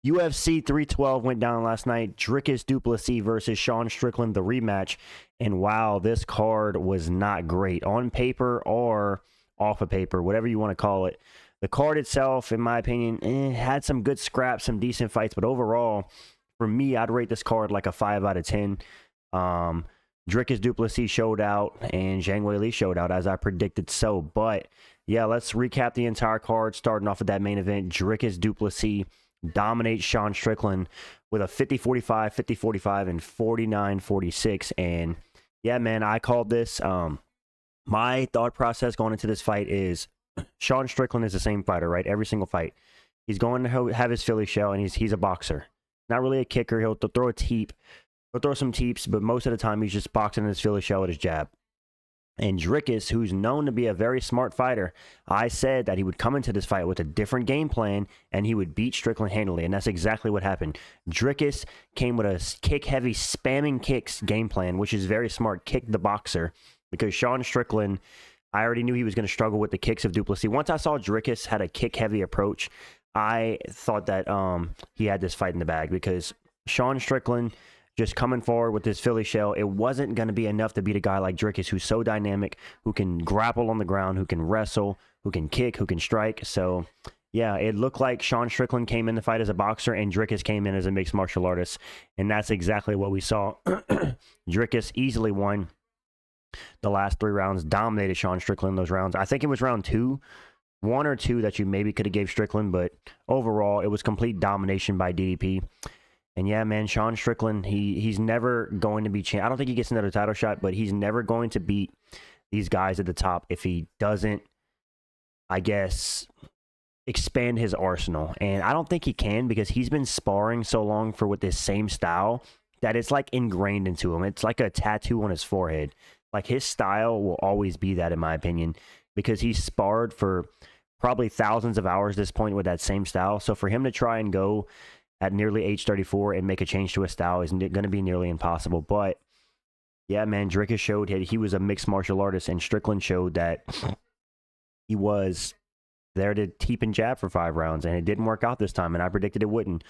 UFC 312 went down last night. Dricus Du Plessis versus Sean Strickland, the rematch. And wow, this card was not great on paper or off of paper, whatever you want to call it. The card itself, in my opinion, had some good scraps, some decent fights, but overall, for me, I'd rate this card like a 5 out of 10. Dricus Du Plessis showed out, and Zhang Weili showed out, as I predicted so. But, yeah, let's recap the entire card, starting off with that main event. Dricus Du Plessis dominates Sean Strickland with a 50-45, 50-45, and 49-46. And, yeah, man, I called this. My thought process going into this fight is Sean Strickland is the same fighter, right? Every single fight. He's going to have his Philly shell, and he's a boxer. Not really a kicker. He'll throw a teep. He'll throw some teeps, but most of the time he's just boxing in his Philly shell with his jab. And Dricus, who's known to be a very smart fighter, I said that he would come into this fight with a different game plan and he would beat Strickland handily, and that's exactly what happened. Dricus came with a kick-heavy, spamming kicks game plan, which is very smart. Kick the boxer, because Sean Strickland, I already knew he was going to struggle with the kicks of Du Plessis. Once I saw Dricus had a kick-heavy approach, I thought that he had this fight in the bag, because Sean Strickland just coming forward with his Philly shell, it wasn't going to be enough to beat a guy like Dricus, who's so dynamic, who can grapple on the ground, who can wrestle, who can kick, who can strike. So, yeah, it looked like Sean Strickland came in the fight as a boxer and Dricus came in as a mixed martial artist. And that's exactly what we saw. Dricus easily won the last 3 rounds, dominated Sean Strickland in those rounds. I think it was round 2, 1 or 2 that you maybe could have gave Strickland, but overall, it was complete domination by DDP. And yeah, man, Sean Strickland, he's never going to be I don't think he gets another title shot, but he's never going to beat these guys at the top if he doesn't, I guess, expand his arsenal. And I don't think he can, because he's been sparring so long with this same style that it's like ingrained into him. It's like a tattoo on his forehead. Like, his style will always be that, in my opinion, because he's sparred for probably thousands of hours at this point with that same style. So for him to try and go at nearly age 34 and make a change to his style is going to be nearly impossible. But, yeah, man, Dricus showed he was a mixed martial artist, and Strickland showed that he was there to teep and jab for 5 rounds, and it didn't work out this time, and I predicted it wouldn't.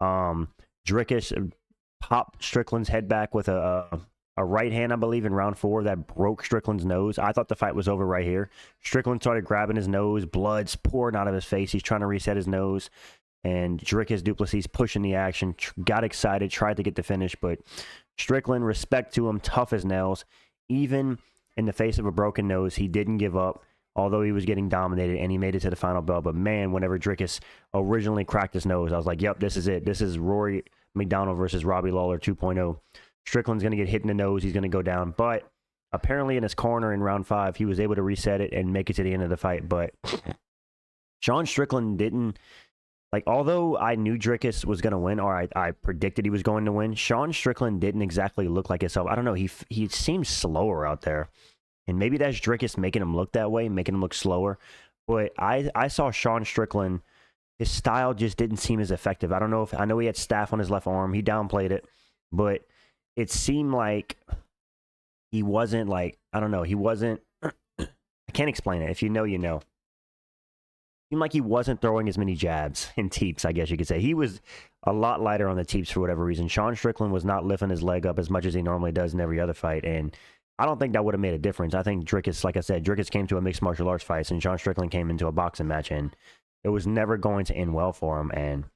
Dricus popped Strickland's head back with a right hand, I believe, in round 4 that broke Strickland's nose. I thought the fight was over right here. Strickland started grabbing his nose. Blood's pouring out of his face. He's trying to reset his nose. And Dricus Du Plessis pushing the action, got excited, tried to get the finish, but Strickland, respect to him, tough as nails. Even in the face of a broken nose, he didn't give up, although he was getting dominated, and he made it to the final bell. But man, whenever Dricus originally cracked his nose, I was like, yep, this is it. This is Rory McDonald versus Robbie Lawler 2.0. Strickland's going to get hit in the nose. He's going to go down. But apparently in his corner in round 5, he was able to reset it and make it to the end of the fight. But Sean Strickland didn't, like, although I knew Dricus was going to win, or I predicted he was going to win, Sean Strickland didn't exactly look like himself. I don't know. He seemed slower out there. And maybe that's Dricus making him look that way, making him look slower. But I saw Sean Strickland, his style just didn't seem as effective. I know he had staph on his left arm. He downplayed it. But it seemed like he wasn't, like, I don't know. He wasn't, I can't explain it. If you know, you know. Seemed like he wasn't throwing as many jabs and teeps, I guess you could say. He was a lot lighter on the teeps for whatever reason. Sean Strickland was not lifting his leg up as much as he normally does in every other fight, and I don't think that would have made a difference. I think Dricus, like I said, Dricus came to a mixed martial arts fight, and Sean Strickland came into a boxing match, and it was never going to end well for him. And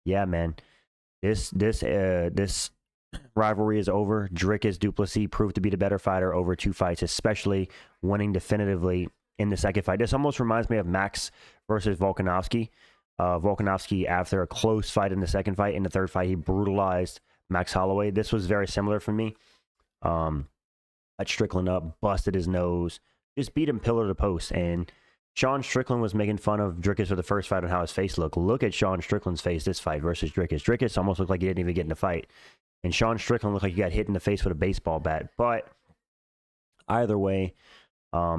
yeah, man, this rivalry is over. Dricus Du Plessis proved to be the better fighter over 2 fights, especially winning definitively in the second fight. This almost reminds me of Max versus Volkanovski. Volkanovski, after a close fight in the second fight, in the third fight, he brutalized Max Holloway. This was very similar for me. Got Strickland up, busted his nose, just beat him pillar to post. And Sean Strickland was making fun of Dricus for the first fight on how his face looked. Look at Sean Strickland's face this fight versus Dricus. Dricus almost looked like he didn't even get in the fight. And Sean Strickland looked like he got hit in the face with a baseball bat. But either way,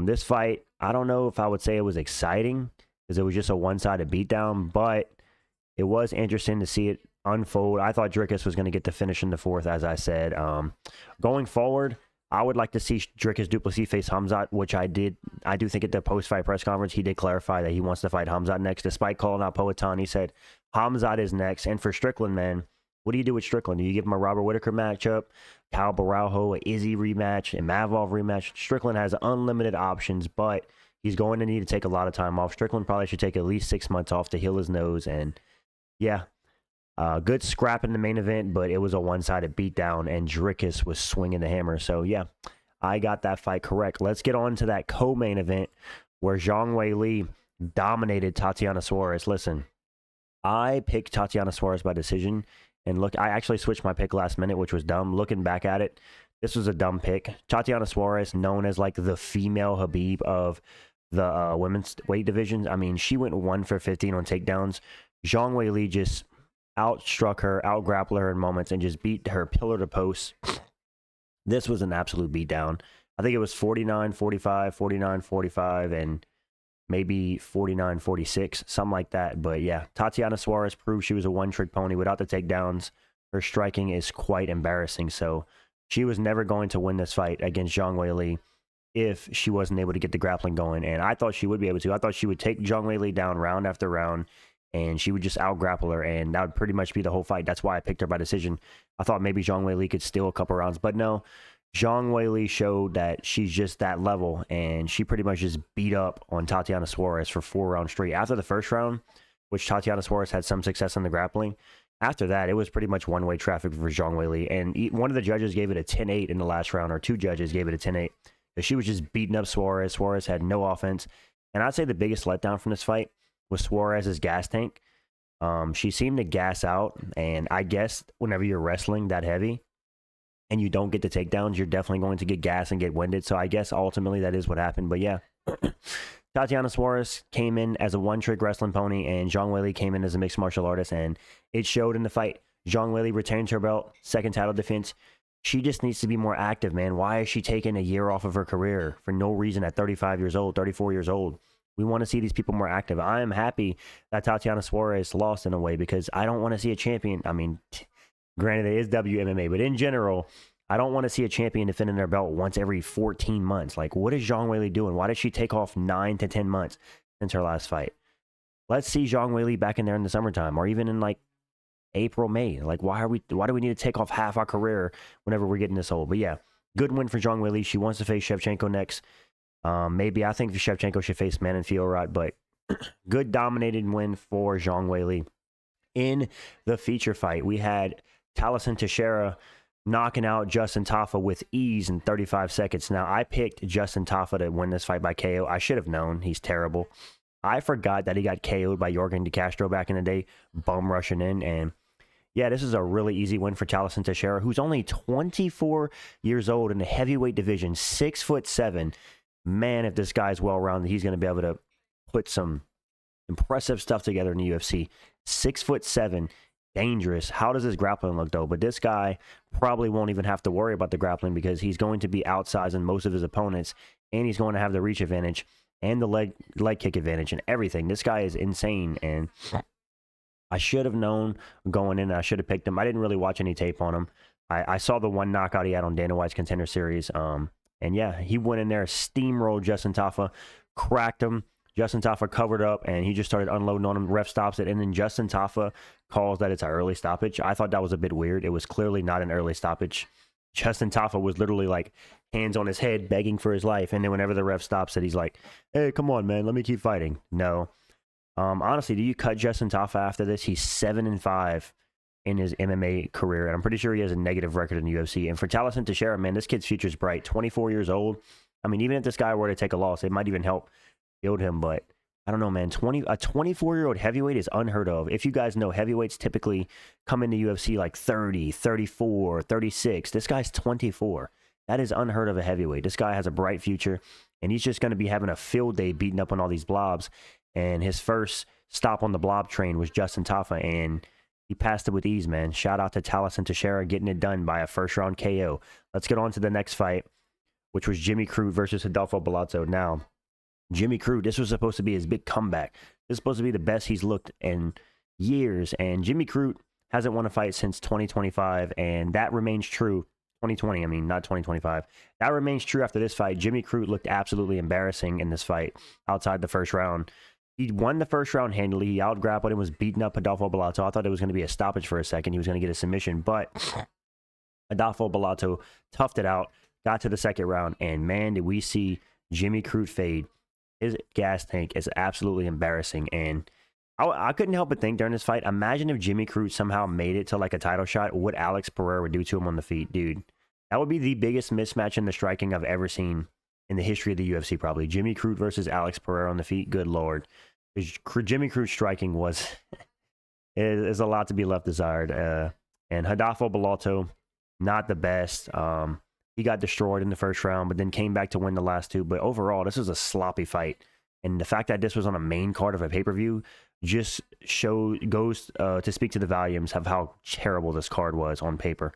this fight, I don't know if I would say it was exciting, because it was just a one-sided beatdown, but it was interesting to see it unfold. I thought Dricus was going to get the finish in the 4th, as I said. Going forward, I would like to see Dricus Du Plessis face Hamzat, which I did. I do think at the post-fight press conference, he did clarify that he wants to fight Hamzat next. Despite calling out Poatan, he said Hamzat is next. And for Strickland, man, what do you do with Strickland? Do you give him a Robert Whittaker matchup, Cal Baraujo, a Izzy rematch, a Mavov rematch? Strickland has unlimited options, but he's going to need to take a lot of time off. Strickland probably should take at least 6 months off to heal his nose. And yeah, good scrap in the main event, but it was a one-sided beatdown, and Dricus was swinging the hammer. So yeah, I got that fight correct. Let's get on to that co-main event where Zhang Weili dominated Tatiana Suarez. Listen, I picked Tatiana Suarez by decision. And look, I actually switched my pick last minute, which was dumb. Looking back at it, this was a dumb pick. Tatiana Suarez, known as like the female Habib of the women's weight divisions. I mean, she went 1 for 15 on takedowns. Zhang Weili just outstruck her, outgrappled her in moments, and just beat her pillar to post. This was an absolute beatdown. I think it was 49-45, 49-45, and maybe 49-46, something like that. But yeah, Tatiana Suarez proved she was a one-trick pony without the takedowns. Her striking is quite embarrassing. So she was never going to win this fight against Zhang Weili if she wasn't able to get the grappling going. And I thought she would be able to. I thought she would take Zhang Weili down round after round, and she would just out-grapple her, and that would pretty much be the whole fight. That's why I picked her by decision. I thought maybe Zhang Weili could steal a couple rounds, but no. Zhang Weili showed that she's just that level, and she pretty much just beat up on Tatiana Suarez for 4 rounds straight. After the first round, which Tatiana Suarez had some success in the grappling, after that, it was pretty much one-way traffic for Zhang Weili, and one of the judges gave it a 10-8 in the last round, or 2 judges gave it a 10-8. She was just beating up Suarez. Suarez had no offense, and I'd say the biggest letdown from this fight was Suarez's gas tank. She seemed to gas out, and I guess whenever you're wrestling that heavy, and you don't get the takedowns, you're definitely going to get gas and get winded. So I guess ultimately that is what happened. But yeah, Tatiana Suarez came in as a one-trick wrestling pony, and Zhang Weili came in as a mixed martial artist, and it showed in the fight. Zhang Weili retained her belt, second title defense. She just needs to be more active, man. Why is she taking a year off of her career for no reason at 35 years old, 34 years old? We want to see these people more active. I am happy that Tatiana Suarez lost in a way, because I don't want to see a champion. I mean, granted, it is WMMA, but in general, I don't want to see a champion defending their belt once every 14 months. Like, what is Zhang Weili doing? Why did she take off 9 to 10 months since her last fight? Let's see Zhang Weili back in there in the summertime, or even in like April, May. Like, why do we need to take off half our career whenever we're getting this old? But yeah, good win for Zhang Weili. She wants to face Shevchenko next. Maybe I think Shevchenko should face Manon Fiorot, but good dominated win for Zhang Weili. In the feature fight, we had Talison Teixeira knocking out Justin Tafa with ease in 35 seconds. Now, I picked Justin Tafa to win this fight by KO. I should have known. He's terrible. I forgot that he got KO'd by Jorgen De Castro back in the day, bum rushing in. And yeah, this is a really easy win for Talison Teixeira, who's only 24 years old in the heavyweight division, 6'7". Man, if this guy's well-rounded, he's going to be able to put some impressive stuff together in the UFC. 6'7", dangerous. How does his grappling look, though? But this guy probably won't even have to worry about the grappling, because he's going to be outsizing most of his opponents, and he's going to have the reach advantage and the leg kick advantage and everything. This guy is insane, and I should have known going in. I should have picked him. I didn't really watch any tape on him. I saw the one knockout he had on Dana White's Contender Series. And yeah, he went in there, steamrolled Justin Tafa, cracked him. Justin Tafa covered up, and he just started unloading on him. Ref stops it, and then Justin Tafa calls that it's an early stoppage. I thought that was a bit weird. It was clearly not an early stoppage. Justin Tafa was literally like hands on his head, begging for his life. And then whenever the ref stops it, he's like, "Hey, come on, man, let me keep fighting." No. Honestly, do you cut Justin Tafa after this? He's 7-5 in his MMA career, and I'm pretty sure he has a negative record in the UFC. And for Talison Teixeira, man, this kid's future's bright. 24 years old. I mean, even if this guy were to take a loss, it might even help build him. But I don't know, man. A 24-year-old heavyweight is unheard of. If you guys know, heavyweights typically come into UFC like 30, 34, 36. This guy's 24. That is unheard of a heavyweight. This guy has a bright future, and he's just going to be having a field day beating up on all these blobs. And his first stop on the blob train was Justin Tafa, and he passed it with ease, man. Shout out to Talison Teixeira getting it done by a first-round KO. Let's get on to the next fight, which was Jimmy Crute versus Adolfo Palazzo. Now, Jimmy Crute, this was supposed to be his big comeback. This is supposed to be the best he's looked in years, and Jimmy Crute hasn't won a fight since 2025, and that remains true 2020, I mean, not 2025. That remains true after this fight. Jimmy Crute looked absolutely embarrassing in this fight outside the first round. He won the first round handily. He out-grappled and was beating up Adolfo Bellato. I thought it was going to be a stoppage for a second. He was going to get a submission, but Adolfo Bellato toughed it out, got to the second round, and man, did we see Jimmy Crute fade. His gas tank is absolutely embarrassing, and I couldn't help but think during this fight, imagine if Jimmy Crute somehow made it to like a title shot, what Alex Pereira would do to him on the feet, dude. That would be the biggest mismatch in the striking I've ever seen in the history of the UFC, probably. Jimmy Crute versus Alex Pereira on the feet, good lord. Jimmy Crute striking was, is a lot to be left desired. And Adolfo Bellato, not the best. He got destroyed in the first round, but then came back to win the last two. But overall, this was a sloppy fight. And the fact that this was on a main card of a pay-per-view just goes to speak to the volumes of how terrible this card was on paper.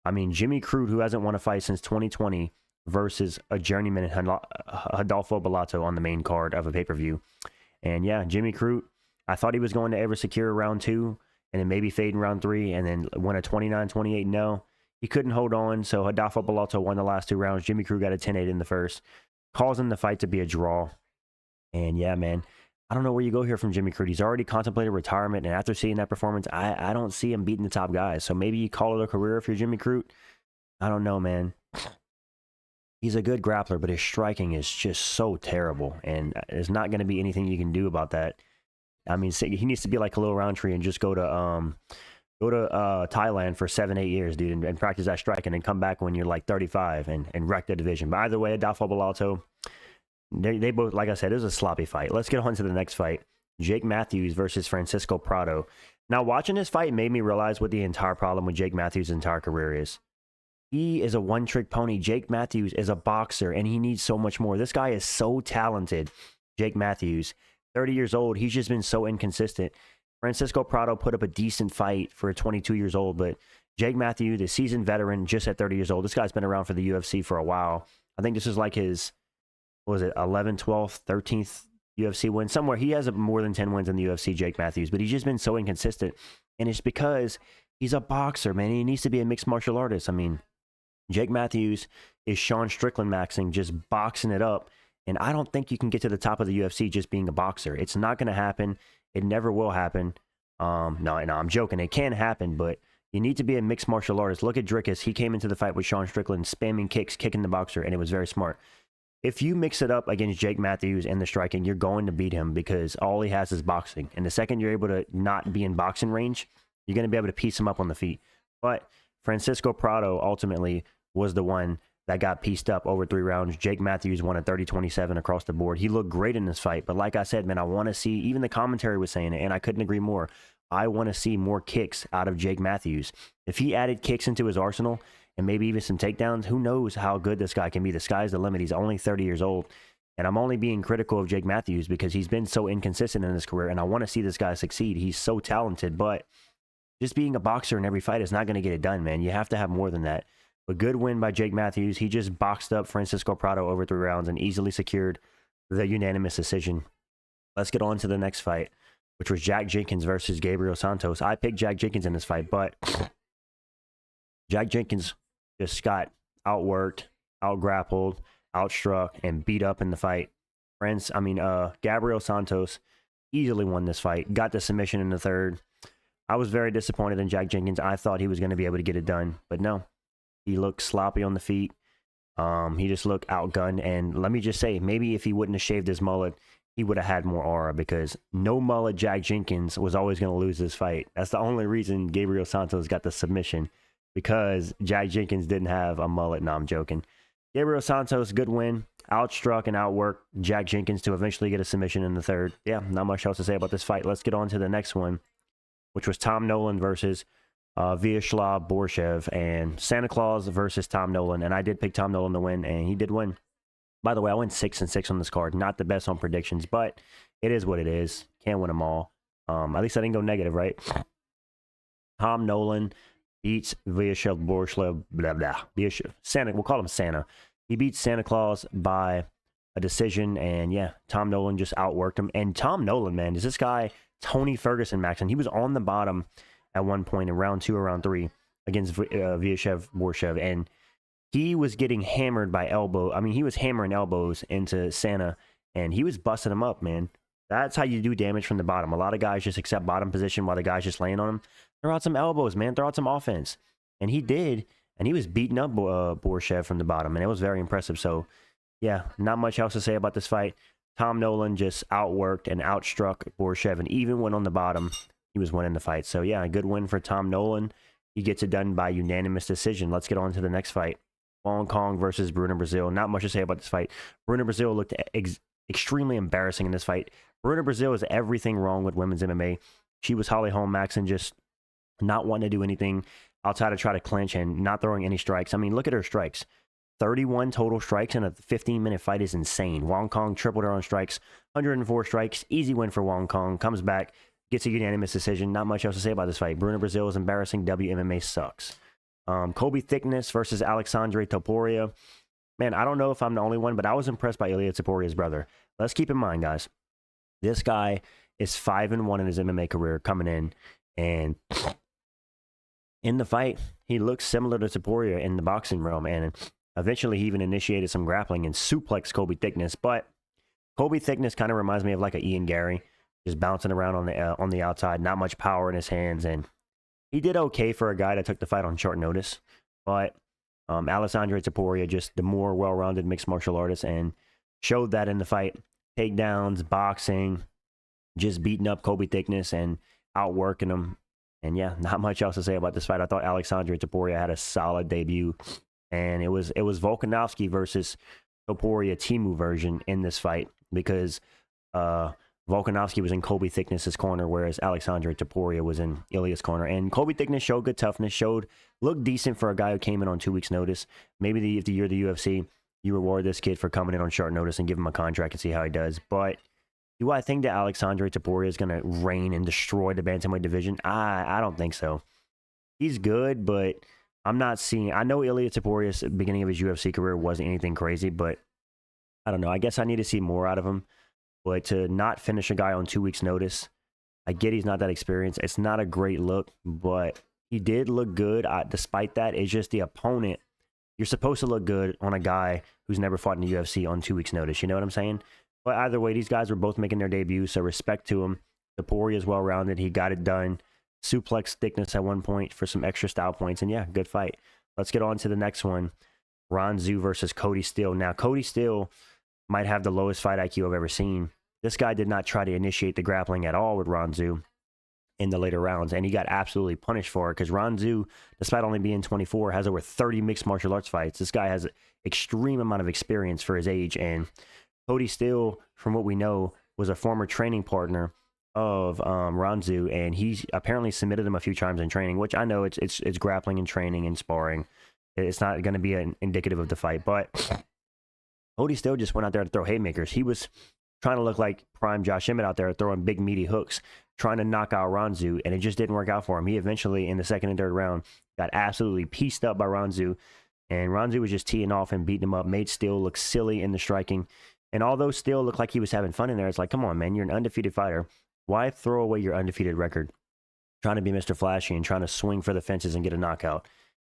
I mean, Jimmy Crute, who hasn't won a fight since 2020, versus a journeyman Adolfo Bellato on the main card of a pay-per-view. And yeah, Jimmy Crute, I thought he was going to ever secure round 2 and then maybe fade in round 3 and then win a 29-28. No, he couldn't hold on. So Adolfo Bellato won the last 2 rounds. Jimmy Crute got a 10-8 in the first, causing the fight to be a draw. And yeah, man, I don't know where you go here from Jimmy Crute. He's already contemplated retirement, and after seeing that performance, I don't see him beating the top guys. So maybe you call it a career if you're Jimmy Crute. I don't know, man. He's a good grappler, but his striking is just so terrible, and there's not going to be anything you can do about that. I mean, he needs to be like Khalil Roundtree and just go to Thailand for 7-8 years, dude, and practice that striking and come back when you're like 35 and wreck the division. But either way, Adolfo Bellato, they both, like I said, it was a sloppy fight. Let's get on to the next fight. Jake Matthews versus Francisco Prado. Now, watching this fight made me realize what the entire problem with Jake Matthews' entire career is. He is a one-trick pony. Jake Matthews is a boxer, and he needs so much more. This guy is so talented, Jake Matthews. 30 years old. He's just been so inconsistent. Francisco Prado put up a decent fight for 22 years old, but Jake Matthews, a seasoned veteran, just at 30 years old. This guy's been around for the UFC for a while. I think this is like his, what was it, 11th, 12th, 13th UFC win? Somewhere. He has more than 10 wins in the UFC, Jake Matthews, but he's just been so inconsistent. And it's because he's a boxer, man. He needs to be a mixed martial artist. I mean, Jake Matthews is Sean Strickland maxing, just boxing it up. And I don't think you can get to the top of the UFC just being a boxer. It's not going to happen. It never will happen. No, I'm joking. It can happen, but you need to be a mixed martial artist. Look at Dricus. He came into the fight with Sean Strickland, spamming kicks, kicking the boxer, and it was very smart. If you mix it up against Jake Matthews and the striking, you're going to beat him because all he has is boxing. And the second you're able to not be in boxing range, you're going to be able to piece him up on the feet. But Francisco Prado ultimately was the one that got pieced up over 3 rounds. Jake Matthews won a 30-27 across the board. He looked great in this fight, but like I said, man, I want to see, even the commentary was saying it, and I couldn't agree more. I want to see more kicks out of Jake Matthews. If he added kicks into his arsenal and maybe even some takedowns, who knows how good this guy can be. The sky's the limit. He's only 30 years old, and I'm only being critical of Jake Matthews because he's been so inconsistent in his career, and I want to see this guy succeed. He's so talented, but just being a boxer in every fight is not going to get it done, man. You have to have more than that. A good win by Jake Matthews. He just boxed up Francisco Prado over 3 rounds and easily secured the unanimous decision. Let's get on to the next fight, which was Jack Jenkins versus Gabriel Santos. I picked Jack Jenkins in this fight, but Jack Jenkins just got outworked, outgrappled, outstruck, and beat up in the fight. Gabriel Santos easily won this fight, got the submission in the third. I was very disappointed in Jack Jenkins. I thought he was going to be able to get it done, but no. He looked sloppy on the feet. He just looked outgunned. And let me just say, maybe if he wouldn't have shaved his mullet, he would have had more aura because no mullet Jack Jenkins was always going to lose this fight. That's the only reason Gabriel Santos got the submission, because Jack Jenkins didn't have a mullet. No, I'm joking. Gabriel Santos, good win. Outstruck and outworked Jack Jenkins to eventually get a submission in the third. Yeah, not much else to say about this fight. Let's get on to the next one, which was Tom Nolan versus Vyacheslav Borshev, and Santa Claus versus Tom Nolan. And I did pick Tom Nolan to win, and he did win. By the way, I went 6-6 on this card. Not the best on predictions, but it is what it is. Can't win them all. At least I didn't go negative, right? Tom Nolan beats Vyacheslav Borshev, we'll call him Santa. He beats Santa Claus by a decision, and yeah, Tom Nolan just outworked him. And Tom Nolan, man, is this guy Tony Ferguson maxing? He was on the bottom at one point in round 2 or round 3. against Vyashev Borshev, and he was getting hammered by elbow. I mean, he was hammering elbows into Santa, and he was busting him up, man. That's how you do damage from the bottom. A lot of guys just accept bottom position while the guy's just laying on him. Throw out some elbows, man. Throw out some offense. And he did, and he was beating up Borshev from the bottom, and it was very impressive. So, yeah, not much else to say about this fight. Tom Nolan just outworked and outstruck Borshev, and even when on the bottom, he was winning the fight. So, yeah, a good win for Tom Nolan. He gets it done by unanimous decision. Let's get on to the next fight. Hong Kong versus Bruna Brazil. Not much to say about this fight. Bruna Brazil looked extremely embarrassing in this fight. Bruna Brazil is everything wrong with women's MMA. She was Holly Holm-Maxon, just not wanting to do anything outside of try to clinch and not throwing any strikes. I mean, look at her strikes. 31 total strikes in a 15-minute fight is insane. Wong Kong tripled her on strikes. 104 strikes. Easy win for Wong Kong. Comes back, gets a unanimous decision. Not much else to say about this fight. Bruna Brazil is embarrassing. WMMA sucks. Kobe Thickness versus Alexandre Topuria. Man, I don't know if I'm the only one, but I was impressed by Ilya Topuria's brother. Let's keep in mind, guys, this guy is 5-1 in his MMA career coming in, and in the fight, he looks similar to Topuria in the boxing realm, and eventually he even initiated some grappling and suplexed Kobe Thickness, but Kobe Thickness kind of reminds me of like a Ian Gary, just bouncing around on the outside, not much power in his hands, and he did okay for a guy that took the fight on short notice, but Alexandre Topuria, just the more well-rounded mixed martial artist, and showed that in the fight. Takedowns, boxing, just beating up Kobe Thickness and outworking him. And yeah, not much else to say about this fight. I thought Alexandre Topuria had a solid debut, and it was Volkanovski versus Topuria Timu version in this fight, because Volkanovski was in Kobe Thickness's corner, whereas Alexandre Topuria was in Ilya's corner. And Kobe Thickness showed good toughness, looked decent for a guy who came in on 2 weeks' notice. Maybe if you're the UFC, you reward this kid for coming in on short notice and give him a contract and see how he does. But do I think that Alexandre Topuria is going to reign and destroy the Bantamweight division? I don't think so. He's good, but I'm not seeing... I know Ilya Topuria's beginning of his UFC career wasn't anything crazy, but I don't know. I guess I need to see more out of him. But to not finish a guy on 2 weeks' notice, I get he's not that experienced. It's not a great look, but he did look good. Despite that, it's just the opponent. You're supposed to look good on a guy who's never fought in the UFC on 2 weeks' notice. You know what I'm saying? But either way, these guys were both making their debuts, so respect to him. Topuria is well-rounded. He got it done. Suplex Thickness at one point for some extra style points. And yeah, good fight. Let's get on to the next one. Ron Zhu versus Cody Steele. Now, Cody Steele might have the lowest fight IQ I've ever seen. This guy did not try to initiate the grappling at all with Ron Zhu in the later rounds, and he got absolutely punished for it, because Ron Zhu, despite only being 24, has over 30 mixed martial arts fights. This guy has an extreme amount of experience for his age, and Cody Steele, from what we know, was a former training partner of Ron Zhu, and he apparently submitted him a few times in training, which I know it's grappling and training and sparring. It's not going to be indicative of the fight, but Cody Steele just went out there to throw haymakers. He was trying to look like prime Josh Emmett out there, throwing big meaty hooks, trying to knock out Ron Zhu, and it just didn't work out for him. He eventually, in the second and third round, got absolutely pieced up by Ron Zhu, and Ron Zhu was just teeing off and beating him up, made Steele look silly in the striking. And although Steele looked like he was having fun in there, it's like, come on, man, you're an undefeated fighter. Why throw away your undefeated record trying to be Mr. Flashy and trying to swing for the fences and get a knockout?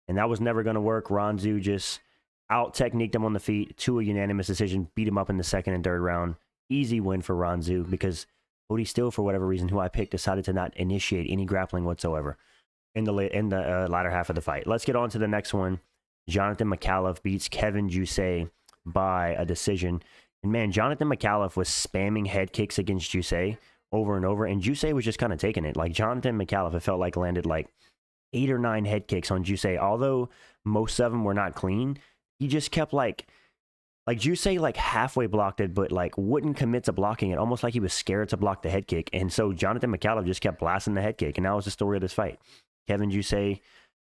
And that was never going to work. Ron Zhu just out-techniqued him on the feet to a unanimous decision, beat him up in the second and third round. Easy win for Ron Zhu, because Cody Steele, for whatever reason, who I picked, decided to not initiate any grappling whatsoever in the latter half of the fight. Let's get on to the next one. Jonathan McAuliffe beats Kevin Jusay by a decision. And man, Jonathan McAuliffe was spamming head kicks against Jusay over and over, and Jusay was just kind of taking it. Like, Jonathan McAuliffe, it felt like, landed like 8 or 9 head kicks on Jusay. Although most of them were not clean, he just kept like Jusay like halfway blocked it, but like wouldn't commit to blocking it, almost like he was scared to block the head kick. And so Jonathan McAuliffe just kept blasting the head kick, and that was the story of this fight. Kevin Jusay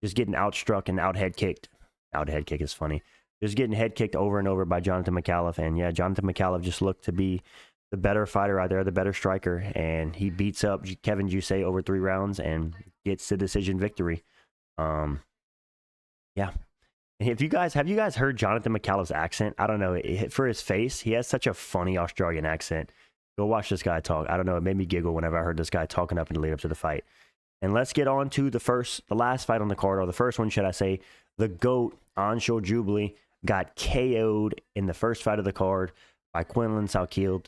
just getting outstruck and out head kicked. Out head kick is funny. Just getting head kicked over and over by Jonathan McAuliffe. And yeah, Jonathan McAuliffe just looked to be the better fighter out there, the better striker, and he beats up Kevin Jusay over 3 rounds and gets the decision victory. Yeah. Have you guys heard Jonathan McAuliffe's accent? I don't know. For his face, he has such a funny Australian accent. Go watch this guy talk. I don't know. It made me giggle whenever I heard this guy talking up in the lead up to the fight. And let's get on to the last fight on the card, or the first one, should I say. The GOAT, Anshul Jubli, got KO'd in the first fight of the card by Quinlan Salkield.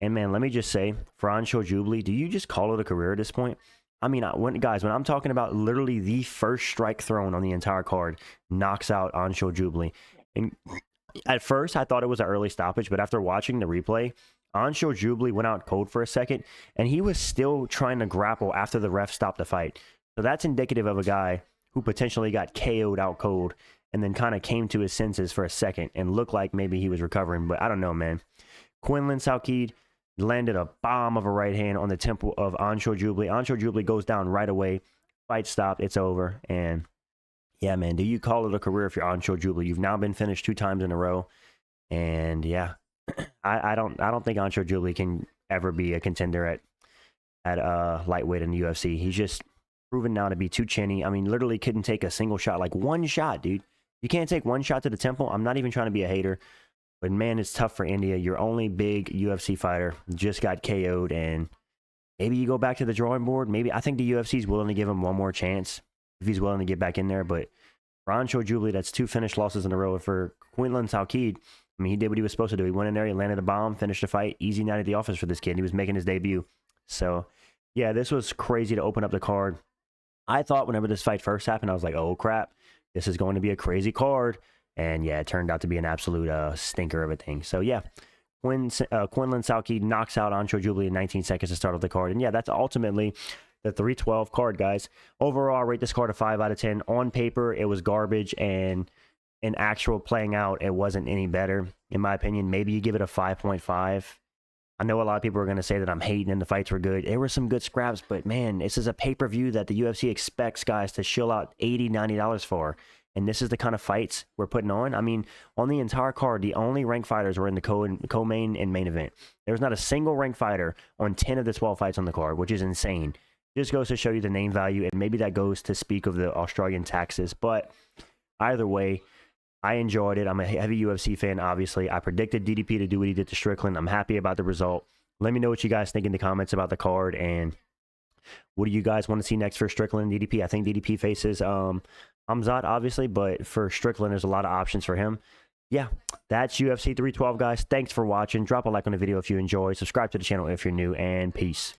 And man, let me just say, for Anshul Jubli, do you just call it a career at this point? I mean, guys, when I'm talking about literally the first strike thrown on the entire card, knocks out Anshul Jubli. And at first, I thought it was an early stoppage, but after watching the replay, Anshul Jubli went out cold for a second, and he was still trying to grapple after the ref stopped the fight. So that's indicative of a guy who potentially got KO'd out cold and then kind of came to his senses for a second and looked like maybe he was recovering, but I don't know, man. Quinlan Salkield landed a bomb of a right hand on the temple of Anshul Jubli. Anshul Jubli goes down right away. Fight stopped. It's over. And yeah, man, do you call it a career if you're Anshul Jubli? You've now been finished 2 times in a row. And yeah, I don't think Anshul Jubli can ever be a contender at lightweight in the UFC. He's just proven now to be too chinny. I mean, literally couldn't take a single shot, like one shot, dude. You can't take one shot to the temple. I'm not even trying to be a hater. But man, it's tough for India. Your only big UFC fighter just got KO'd, and maybe you go back to the drawing board. Maybe I think the UFC is willing to give him one more chance if he's willing to get back in there. But for Anshul Jubli, that's 2 finished losses in a row. For Quinlan Salkield, I mean, he did what he was supposed to do. He went in there, he landed a bomb, finished the fight. Easy night at the office for this kid. He was making his debut. So yeah, this was crazy to open up the card. I thought whenever this fight first happened, I was like, oh crap, this is going to be a crazy card. And yeah, it turned out to be an absolute stinker of a thing. So yeah, Quinlan Salkield knocks out Anshul Jubli in 19 seconds to start off the card. And yeah, that's ultimately the 312 card, guys. Overall, I rate this card a 5 out of 10. On paper, it was garbage, and in actual playing out, it wasn't any better, in my opinion. Maybe you give it a 5.5. I know a lot of people are going to say that I'm hating and the fights were good. There were some good scraps, but man, this is a pay-per-view that the UFC expects guys to shill out $80, $90 for. And this is the kind of fights we're putting on. I mean, on the entire card, the only ranked fighters were in the co-main and main event. There was not a single ranked fighter on 10 of the 12 fights on the card, which is insane. Just goes to show you the name value, and maybe that goes to speak of the Australian taxes. But either way, I enjoyed it. I'm a heavy UFC fan, obviously. I predicted DDP to do what he did to Strickland. I'm happy about the result. Let me know what you guys think in the comments about the card, and what do you guys want to see next for Strickland and DDP? I think DDP faces Hamzat, obviously, but for Strickland, there's a lot of options for him. Yeah, that's UFC 312, guys. Thanks for watching. Drop a like on the video if you enjoy. Subscribe to the channel if you're new, and peace.